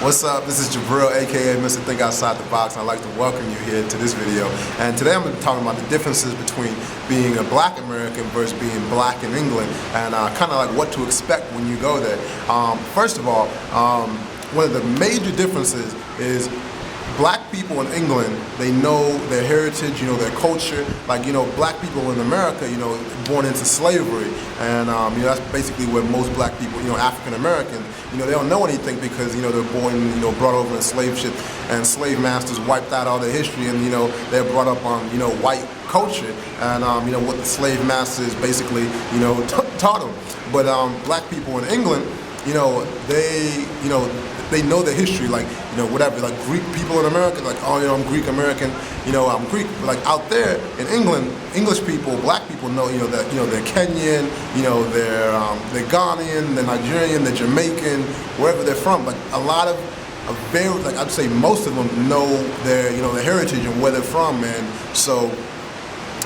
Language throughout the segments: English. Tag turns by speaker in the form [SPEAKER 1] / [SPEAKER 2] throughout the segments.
[SPEAKER 1] What's up? This is Jabril, aka Mr. Think Outside the Box, and I'd like to welcome you here to this video. And today I'm going to be talking about the differences between being a black American versus being black in England, and kind of like what to expect when you go there. First of all, one of the major differences is black people in England, they know their heritage, their culture. Like, black people in America, born into slavery. And, that's basically where most black people, African Americans, they don't know anything because, they're born, brought over in slave ship, and slave masters wiped out all their history, and, they're brought up on, white culture, and, what the slave masters basically, taught them. But black people in England, they know their history, like, whatever, like Greek people in America, like, oh, I'm Greek American, I'm Greek. But like out there in England, English people, black people know, that, they're Kenyan, they're Ghanaian, they're Nigerian, they're Jamaican, wherever they're from. Like a lot of very, like I'd say most of them know their, their heritage and where they're from, and so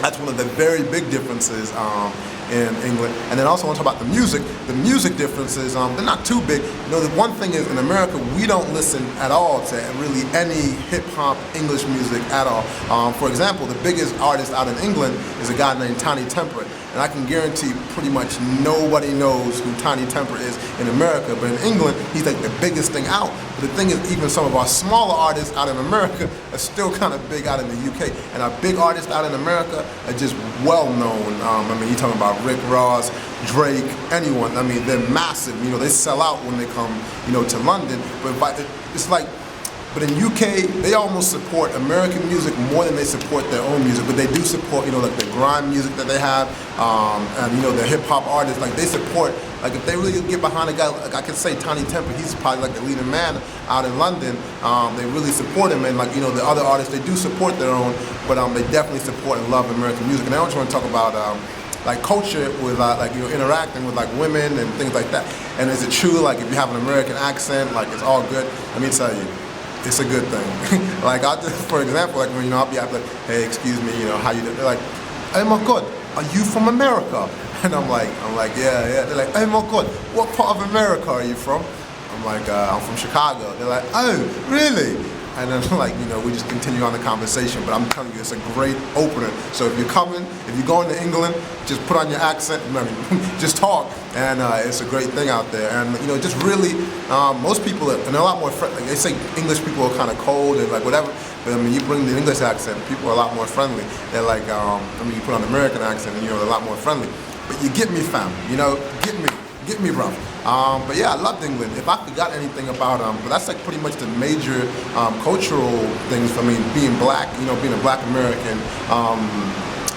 [SPEAKER 1] that's one of the very big differences in England. And then also I want to talk about the music. The music differences, they're not too big. The one thing is in America, we don't listen at all to really any hip-hop English music at all. For example, the biggest artist out in England is a guy named Tinie Tempah. And I can guarantee pretty much nobody knows who Tinie Tempah is in America, but in England, he's like the biggest thing out. But the thing is, even some of our smaller artists out in America are still kind of big out in the UK. And our big artists out in America are just well known. You're talking about Rick Ross, Drake, anyone. They're massive. They sell out when they come, to London. But it's like, but in UK, they almost support American music more than they support their own music. But they do support, like the grime music that they have, and the hip hop artists. Like they support, like if they really get behind a guy, like I could say Tinie Tempah, he's probably like the leading man out in London. They really support him, and like the other artists, they do support their own, but they definitely support and love American music. And I also want to talk about like culture with interacting with like women and things like that. And is it true, like if you have an American accent, like it's all good? Let me tell you, it's a good thing. Like for example, like when I'll be like, hey, excuse me, how you doing? They're like, hey my God, are you from America? And I'm like, yeah. They're like, hey my God, what part of America are you from? I'm like, I'm from Chicago. They're like, oh, really? And then we just continue on the conversation. But I'm telling you, it's a great opener. So if you're going to England, just put on your accent, just talk. And it's a great thing out there. And just really, most people, and they're a lot more friendly. Like they say English people are kind of cold and like whatever. But you bring the English accent, people are a lot more friendly. They're like, you put on the American accent and they're a lot more friendly. But you get me, fam, get me rough. But yeah, I loved England. If I forgot anything about but that's like pretty much the major cultural things for me, being black, being a black American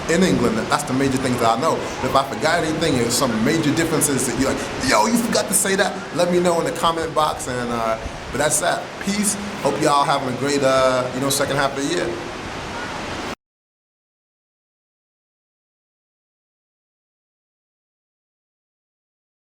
[SPEAKER 1] in England. That's the major things that I know. But if I forgot anything, there's some major differences that you're like, yo, you forgot to say that? Let me know in the comment box. And but that's that. Peace. Hope y'all having a great second half of the year.